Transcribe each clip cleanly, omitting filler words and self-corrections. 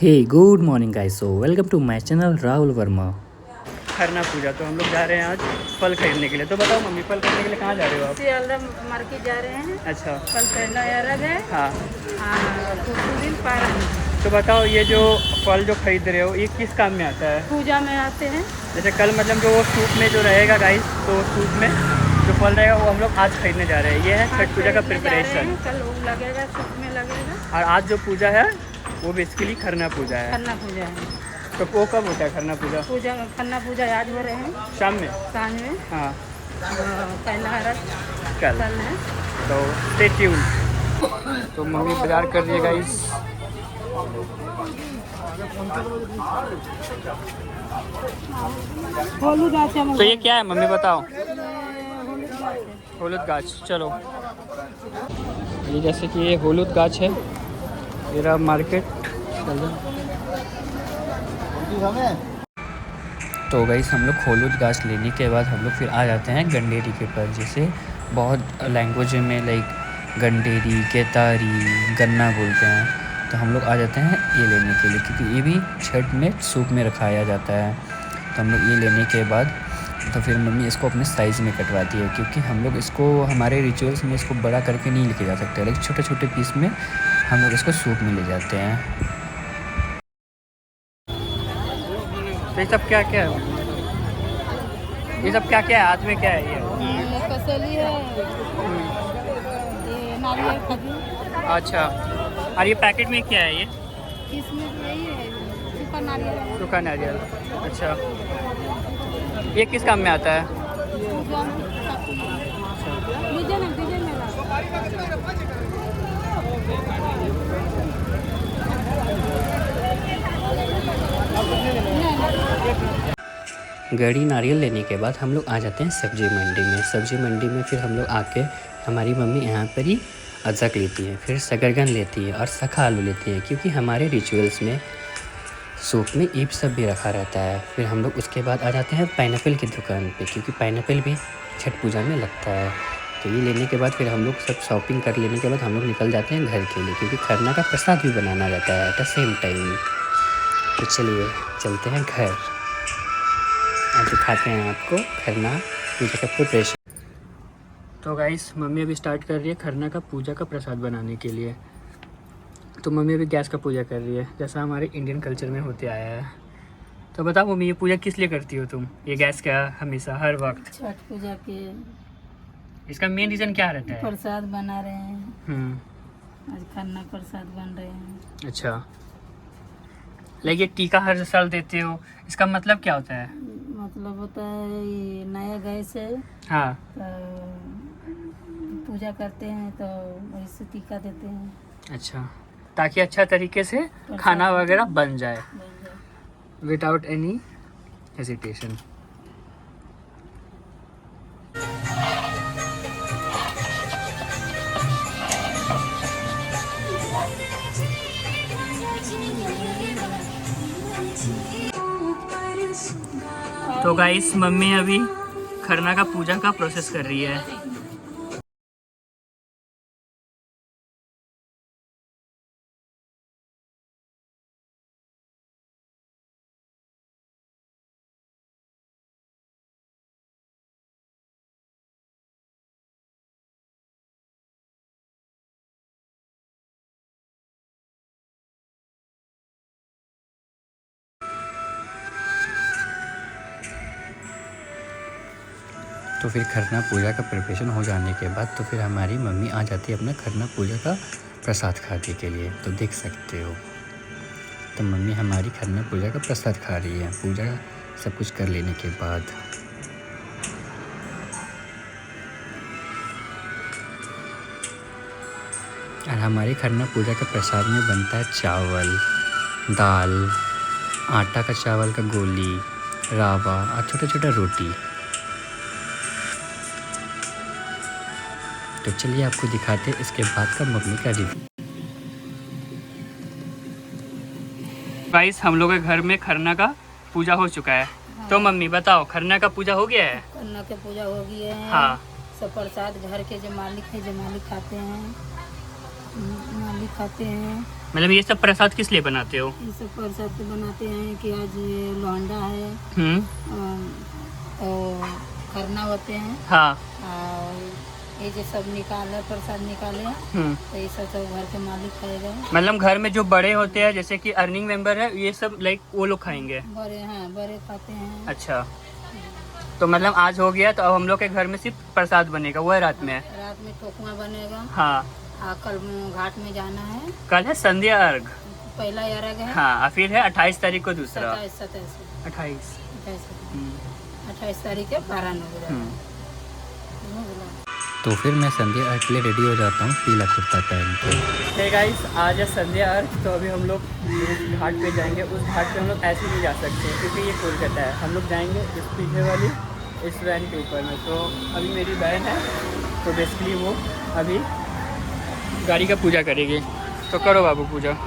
Hey good morning guys, so welcome to my channel Rahul Verma. Kharna puja तो हम लोग जा रहे हैं आज फल खरीदने के लिए। तो बताओ मम्मी, फल खरीदने के लिए कहाँ जा रहे हो आप? सियालदा मार्केट जा रहे हैं। अच्छा। कल पहला अरग है। हाँ। हाँ, दिन पारण। तो बताओ ये जो फल जो खरीद रहे हो ये किस काम में आता है? पूजा में आते हैं। जैसे कल मतलब जो वो सूप में जो रहेगा गाइस, तो सूप में जो फल रहेगा वो हम लोग आज खरीदने जा रहे हैं। ये है छठ पूजा का प्रिपरेशन। कल वो लगेगा, सूप में लगेगा। और आज जो पूजा है वो बेसिकली खरना पूजा है। खरना पूजा है। तो वो कब होता है खरना पूजा? खरना पूजा आज हो रहे हैं शाम में। सांझ में। हाँ। पहला अरग कल है। तो स्टे ट्यून्ड। तो मम्मी बाजार कर रही है गाइस। तो ये क्या है मम्मी बताओ? होलुद गाछ। चलो, ये जैसे कि ये होलुद गाछ है, ये रहा मार्केट। तो गाइस हम लोग होलुद गाछ लेने के बाद हम लोग फिर आ जाते हैं गंडेरी के पास, जिसे बहुत लैंग्वेज में लाइक गंडेरी, केतारी, गन्ना बोलते हैं। तो हम लोग आ जाते हैं ये लेने के लिए, क्योंकि ये भी छठ में सूप में रखाया जाता है। तो हम लोग ये लेने के बाद तो फिर मम्मी इसको अपने साइज़ में कटवाती है, क्योंकि हम लोग इसको हमारे रिचुअल्स में इसको बड़ा करके नहीं लेके जा सकते, लाइक छोटे छोटे पीस में हम लोग इसको सूप में ले जाते हैं। तो ये सब क्या क्या है? ये सब क्या क्या है? हाथ में क्या है ये? कसेली है, ये नारियल खजूर। अच्छा। और ये पैकेट में क्या है ये? इसमें यही है, सूखा नारियल। सूखा नारियल। अच्छा, ये किस काम में आता है? गड़ी नारियल लेने के बाद हम लोग आ जाते हैं सब्जी मंडी में। सब्जी मंडी में फिर हम लोग आके हमारी मम्मी यहाँ पर ही अदरक लेती है, फिर शकरकंद लेती है और सखा आलू लेती है, क्योंकि हमारे रिचुअल्स में सूप में ईब सब भी रखा रहता है। फिर हम लोग उसके बाद आ जाते हैं पाइनएप्पल की दुकान पे, क्योंकि पाइनएप्पल भी छठ पूजा में लगता है। तो ये लेने के बाद फिर हम लोग सब शॉपिंग कर लेने के बाद हम लोग निकल जाते हैं घर के लिए, क्योंकि खरना का प्रसाद भी बनाना रहता है एट द सेम टाइम। तो चलिए चलते हैं घर और दिखाते हैं आपको खरना पूजा का प्रिपरेशन। तो गाइस मम्मी अभी स्टार्ट कर रही है खरना का पूजा का प्रसाद बनाने के लिए। तो मम्मी अभी गैस का पूजा कर रही है, जैसा हमारे इंडियन कल्चर में होते आया है। तो बताओ मम्मी, ये पूजा किस लिए करती हो तुम, ये गैस का हमेशा हर वक्त? छठ पूजा के इसका मेन रीज़न क्या रहता है? प्रसाद बना रहे हैं। आज खरना प्रसाद बन रहे हैं। अच्छा, लाइक ये टीका हर साल देते हो, इसका मतलब क्या होता है? मतलब होता है ये नया गैस है। हाँ। तो पूजा करते हैं तो वही से टीका देते हैं। अच्छा, ताकि अच्छा तरीके से खाना वगैरह बन जाए विदाउट एनी हेजिटेशन। तो गाइस मम्मी अभी खरना का पूजा का प्रोसेस कर रही है। तो फिर खरना पूजा का प्रिपरेशन हो जाने के बाद तो फिर हमारी मम्मी आ जाती है अपना खरना पूजा का प्रसाद खाने के लिए। तो देख सकते हो, तो मम्मी हमारी खरना पूजा का प्रसाद खा रही है, पूजा सब कुछ कर लेने के बाद। और हमारी खरना पूजा का प्रसाद में बनता है चावल, दाल, आटा का चावल का गोली, रावा और छोटा छोटा रोटी। तो चलिए आपको दिखाते हैं इसके बाद का मम्मी का रिव्यू। गाइस हम लोग के घर में खरना का पूजा हो चुका है। हाँ। तो मम्मी बताओ, खरना का पूजा हो गया है? खरना की पूजा हो गई है। हाँ। सब प्रसाद घर के जो मालिक है, जो मालिक खाते हैं। मालिक खाते हैं। मतलब ये सब प्रसाद किस लिए बनाते हो? ये सब प्रसाद तो बनाते हैं कि आज ये लौंडा है और खरना होते हैं हाँ। और ये जो सब निकाले प्रसाद निकाले तो ये सब घर के मालिक खाएगा। मतलब घर में जो बड़े होते हैं जैसे कि अर्निंग मेंबर है ये सब लाइक वो लोग खाएंगे? बड़े, हाँ बड़े खाते हैं। अच्छा, तो मतलब आज हो गया तो अब हम लोग के घर में सिर्फ प्रसाद बनेगा, वो है रात में? रात में ठोकुआ बनेगा। हाँ। कल घाट में जाना है। कल है संध्या अर्घ। पहला अर्घ है। हाँ, फिर है 28 तारीख को दूसरा। 27 28। 28 तारीख के 12 नवंबर। तो फिर मैं संध्या अर्घ के लिए रेडी हो जाता हूँ पीला कुर्ता पहन के। हे गाइस, आज है संध्या अर्घ, तो अभी हम लोग उस घाट पे जाएंगे। उस घाट पे हम लोग ऐसे नहीं जा सकते क्योंकि ये कोलकाता है। हम लोग जाएंगे इस पीछे वाली इस वैन के ऊपर में। तो अभी मेरी बहन है तो बेसिकली वो अभी गाड़ी का पूजा करेगी। तो करो बाबू पूजा।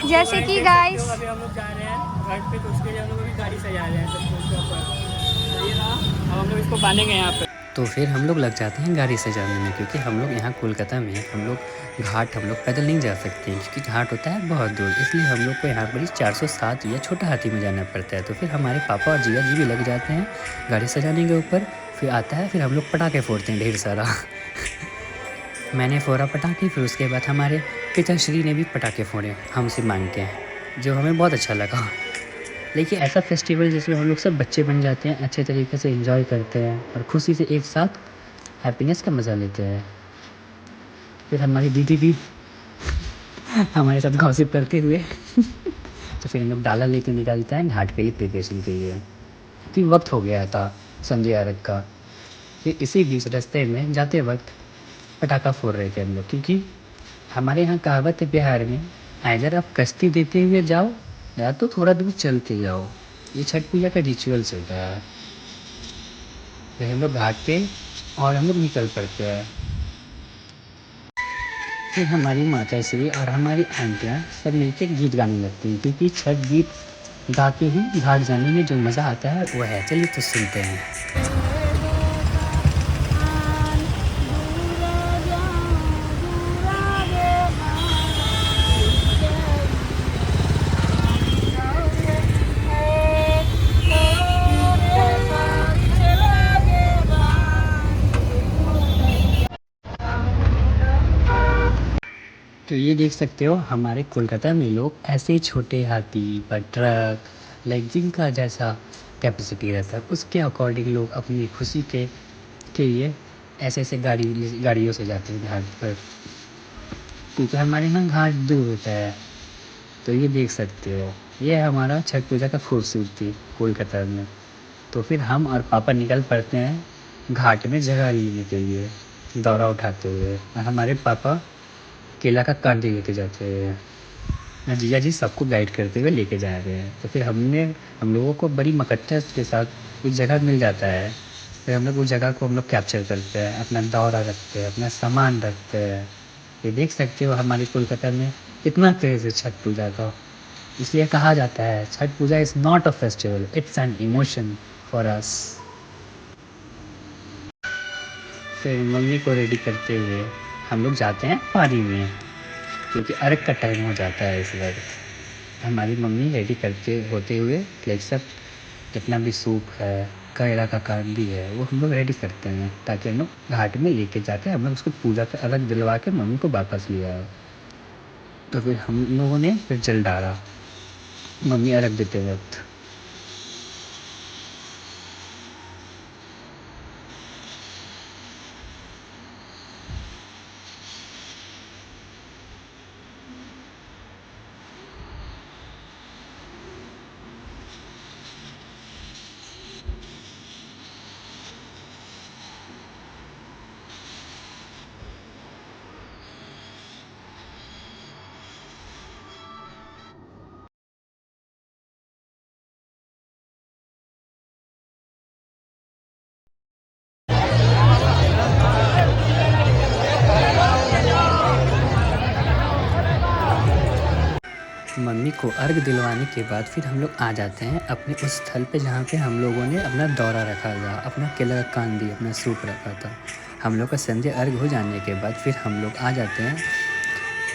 जैसे कि गाइस अभी हम लोग जा रहे हैं घाट पे, तो उसके लिए हम लोग अभी गाड़ी सजा रहे हैं सब कुछ के ऊपर। तो ये रहा, अब हम लोग इसको बांधेंगे यहाँ पे। तो फिर हम लोग लग जाते हैं गाड़ी सजाने में, क्योंकि हम लोग यहाँ कोलकाता में हम लोग घाट हम लोग पैदल नहीं जा सकते हैं क्योंकि घाट होता है बहुत दूर। इसलिए हम लोग को यहाँ पर 407 या छोटा हाथी में जाना पड़ता है। तो फिर हमारे पापा और जिया जी भी लग जाते हैं गाड़ी सजाने के ऊपर। फिर आता है, फिर हम लोग पटाखे फोड़ते हैं ढेर सारा। मैंने फोड़ा पटाखे, फिर उसके बाद हमारे पिताश्री ने भी पटाखे फोड़े हमसे मांग के, जो हमें बहुत अच्छा लगा। लेकिन ऐसा फेस्टिवल जिसमें हम लोग सब बच्चे बन जाते हैं, अच्छे तरीके से एंजॉय करते हैं और खुशी से एक साथ हैप्पीनेस का मज़ा लेते हैं। फिर हमारी दीदी भी हमारे साथ गॉसिप करते हुए तो फिर हम लोग डाला लेके निकलते हैं घाट के लिए प्रिपरेशन के लिए। फिर वक्त हो गया था संध्या अर्घ का। फिर इसी बीच रास्ते में जाते वक्त पटाखा फोड़ रहे थे हम लोग, क्योंकि हमारे यहाँ कहावत है बिहार में, इधर आप कश्ती देते हुए जाओ या तो थोड़ा दूर चलते जाओ। ये छठ पूजा का रिचुअल्स होता है। फिर हम लोग घाट पे और हम लोग निकल पड़ते हैं। फिर हमारी माता श्री और हमारी आंटियाँ सब मिलकर गीत गाने लगती हैं, क्योंकि छठ गीत गा के ही घाट जाने में जो मज़ा आता है वो है। चलिए तो सुनते हैं। तो ये देख सकते हो हमारे कोलकाता में लोग ऐसे ही छोटे हाथी व ट्रक लाइक जिनका जैसा कैपेसिटी रहता है उसके अकॉर्डिंग लोग अपनी खुशी के लिए ऐसे ऐसे गाड़ियों से जाते हैं घाट पर, क्योंकि हमारे यहाँ घाट दूर होता है। तो ये देख सकते हो, ये है हमारा छठ पूजा का खूबसूरती कोलकाता में। तो फिर हम और पापा निकल पड़ते हैं घाट में जगह लेने के लिए दौरा उठाते हुए, और हमारे पापा केला का कांटे लेके जाते हैं। जीजा जी सबको गाइड करते हुए लेके जा रहे हैं। तो फिर हम लोगों को बड़ी मकट्ठत के साथ कुछ जगह मिल जाता है। फिर हम लोग उस जगह को हम लोग कैप्चर करते हैं, अपना दौरा रखते हैं, अपना सामान रखते हैं। ये देख सकते हो हमारे कोलकाता में कितना क्रेज़ है छठ पूजा का। इसलिए कहा जाता है Chhath Puja is not a festival, it's an emotion for us. फिर मम्मी को रेडी करते हुए हम लोग जाते हैं पानी में, क्योंकि अर्घ का टाइम हो जाता है इस वक्त। हमारी मम्मी रेडी करते होते हुए लाइक सब जितना भी सूप है, केला का कांडी है, वो हम लोग रेडी करते हैं ताकि हम लोग घाट में लेके जाके हम लोग उसको पूजा का अर्घ दिलवा के मम्मी को वापस ले आए। तो फिर हम लोगों ने फिर जल डाला मम्मी अर्घ देते वक्त। को अर्घ दिलवाने के बाद फिर हम लोग आ जाते हैं अपने उस स्थल पे जहाँ पे हम लोगों ने अपना दौरा रखा था, अपना केला का कांदी, अपना सूप रखा था। हम लोग का संध्या अर्घ हो जाने के बाद फिर हम लोग आ जाते हैं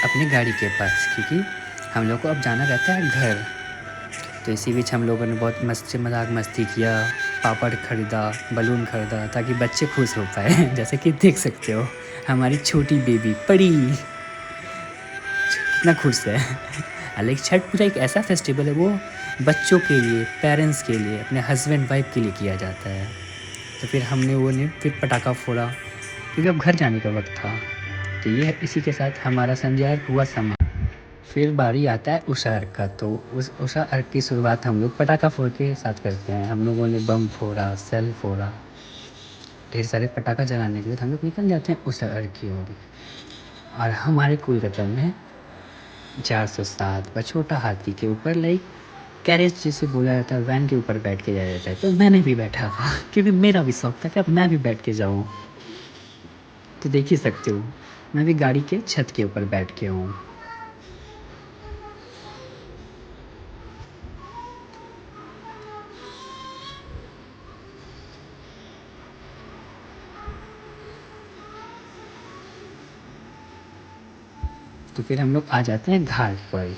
अपनी गाड़ी के पास, क्योंकि हम लोग को अब जाना रहता है घर। तो इसी बीच हम लोगों ने बहुत मजाक मस्ती किया, पापड़ ख़रीदा, बलून ख़रीदा ताकि बच्चे खुश हो पाए। जैसे कि देख सकते हो हमारी छोटी बेबी परी कितना खुश है। लेकिन छठ पूजा एक ऐसा फेस्टिवल है, वो बच्चों के लिए, पेरेंट्स के लिए, अपने हस्बैंड वाइफ के लिए किया जाता है। तो फिर हमने वो ने फिर पटाखा फोड़ा क्योंकि अब घर जाने का वक्त था। तो ये इसी के साथ हमारा संध्या हुआ समाप्त। फिर बारी आता है उषा अर्घ का। तो उस उषा अर्घ की शुरुआत हम लोग पटाखा फोड़ के साथ करते हैं। हम लोगों ने बम फोड़ा, सेल फोड़ा, ढेर सारे पटाखा जलाने के लिए हम लोग निकल जाते हैं उषा अर्घ की ओर। और हमारे कोलकाता में 407 व छोटा हाथी के ऊपर लाइक कैरेज जिसे बोला जाता है, वैन के ऊपर बैठ के जाया जाता है। तो मैंने भी बैठा था क्योंकि मेरा भी शौक था कि अब मैं भी बैठ के जाऊँ। तो देख ही सकते हो मैं भी गाड़ी के छत के ऊपर बैठ के हूँ। तो फिर हम लोग आ जाते हैं घाट पर।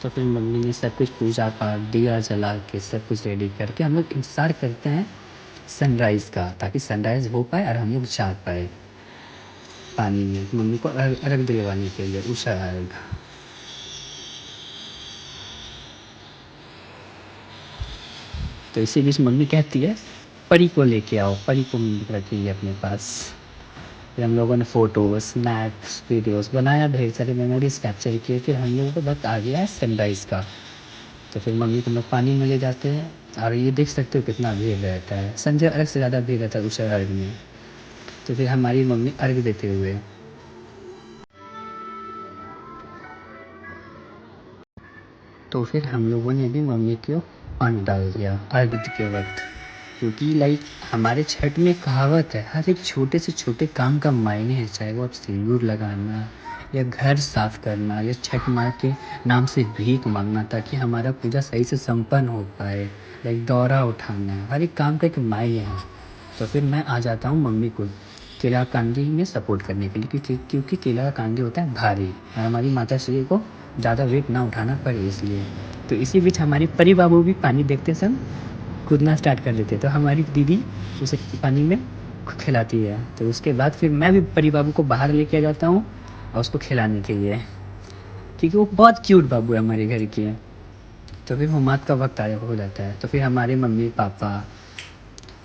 तो फिर मम्मी ने सब कुछ पूजा पाठ, दिया जला के सब कुछ रेडी करके हम लोग इंतज़ार करते हैं सनराइज़ का, ताकि सनराइज़ हो पाए और हम लोग जा पाए पानी में मम्मी को अर्घ दिलवाने के लिए, उषा अर्घ। तो इसी बीच मम्मी कहती है परी को लेके आओ, परी को रखिए अपने पास। फिर हम लोगों ने फ़ोटोज़, स्नैप्स, वीडियोज़ बनाया, ढेर सारे मेमोरीज़ कैप्चर किए। फिर हम लोगों को वक्त आ गया है सनराइज़ का। तो फिर मम्मी को लोग पानी में ले जाते हैं और ये देख सकते हो कितना भीड़ रहता है। संजय अर्घ से ज़्यादा भीड़ रहता है उषा अर्घ में। तो फिर हमारी मम्मी अर्घ देते हुए, तो फिर हम लोगों ने भी मम्मी को पानी डाल दिया अर्घ के वक्त। क्योंकि लाइक हमारे छठ में कहावत है, हर एक छोटे से छोटे काम का मायने है। चाहे वो आप सिंदूर लगाना या घर साफ़ करना या छठ माँ के नाम से भीख मांगना ताकि हमारा पूजा सही से संपन्न हो पाए, लाइक दौरा उठाना, हर एक काम का एक मायने है। तो फिर मैं आ जाता हूँ मम्मी को केला कांदी में सपोर्ट करने के लिए, क्योंकि केला का कांदी होता है भारी और हमारी माता श्री को ज़्यादा वेट ना उठाना पड़े इसलिए। तो इसी बीच हमारी परी बाबू भी पानी देखते समय कूदना स्टार्ट कर देते। तो हमारी दीदी उसे पानी में खिलाती है। तो उसके बाद फिर मैं भी परी बाबू को बाहर लेके आ जाता हूँ और उसको खिलाने के लिए, क्योंकि वो बहुत क्यूट बाबू है हमारे घर के। तो फिर हुमाद का वक्त आया हो जाता है। तो फिर हमारे मम्मी पापा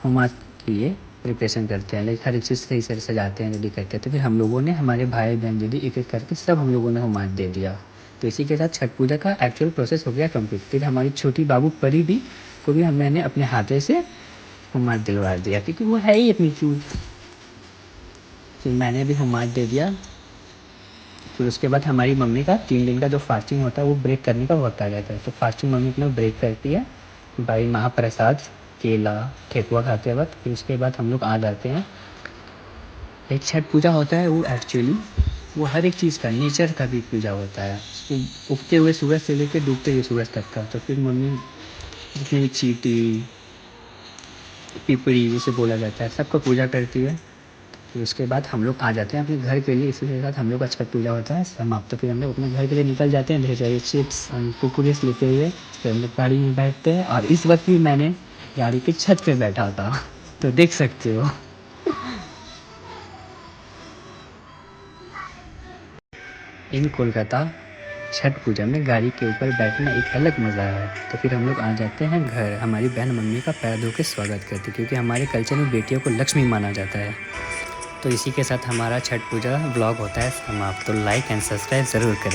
हुमाद के लिए प्रिपरेशन करते हैं, लाइक हर एक चीज़ सही से सजाते हैं, रेडी करते हैं। तो फिर हम लोगों ने, हमारे भाई बहन दीदी एक एक करके सब हम लोगों ने हुमाद दे दिया। तो इसी के साथ छठ पूजा का एक्चुअल प्रोसेस हो गया कंप्लीट। फिर हमारी छोटी बाबू परी भी को भी मैंने अपने हाथे से हुमाद दिलवा दिया, क्योंकि वो है ही इतनी क्यूट। फिर मैंने भी हुमाद दे दिया। फिर उसके बाद हमारी मम्मी का 3 दिन का जो फास्टिंग होता है वो ब्रेक करने का वक्त आ जाता है। तो फास्टिंग मम्मी अपना ब्रेक करती है भाई महाप्रसाद, केला, ठेकुआ खाते वक्त। फिर उसके बाद हम लोग आ जाते हैं। एक छठ पूजा होता है वो एक्चुअली वो हर एक चीज़ का, नेचर का भी पूजा होता है, उगते हुए सूरज से लेकर डूबते हुए सूरज तक का। तो फिर मम्मी जितनी भी चींटी, पिपड़ी जिसे बोला जाता है, सबका पूजा करती है। फिर उसके बाद हम लोग आ जाते हैं अपने घर के लिए। इसी के साथ हम लोग का छठ पूजा होता है समाप्त। तो फिर हम लोग अपने घर के लिए निकल जाते हैं, ढेर सारे चिप्स और कुरकुरे लेते हुए। फिर हम लोग गाड़ी में बैठते हैं और इस वक्त भी मैंने गाड़ी की छत पे बैठा था, तो देख सकते हो। इन कोलकाता छठ पूजा में गाड़ी के ऊपर बैठना एक अलग मज़ा है। तो फिर हम लोग आ जाते हैं घर। हमारी बहन मम्मी का पैर धो के स्वागत करती, क्योंकि हमारे कल्चर में बेटियों को लक्ष्मी माना जाता है। तो इसी के साथ हमारा छठ पूजा व्लॉग होता है समाप्त। तो लाइक एंड सब्सक्राइब ज़रूर करें।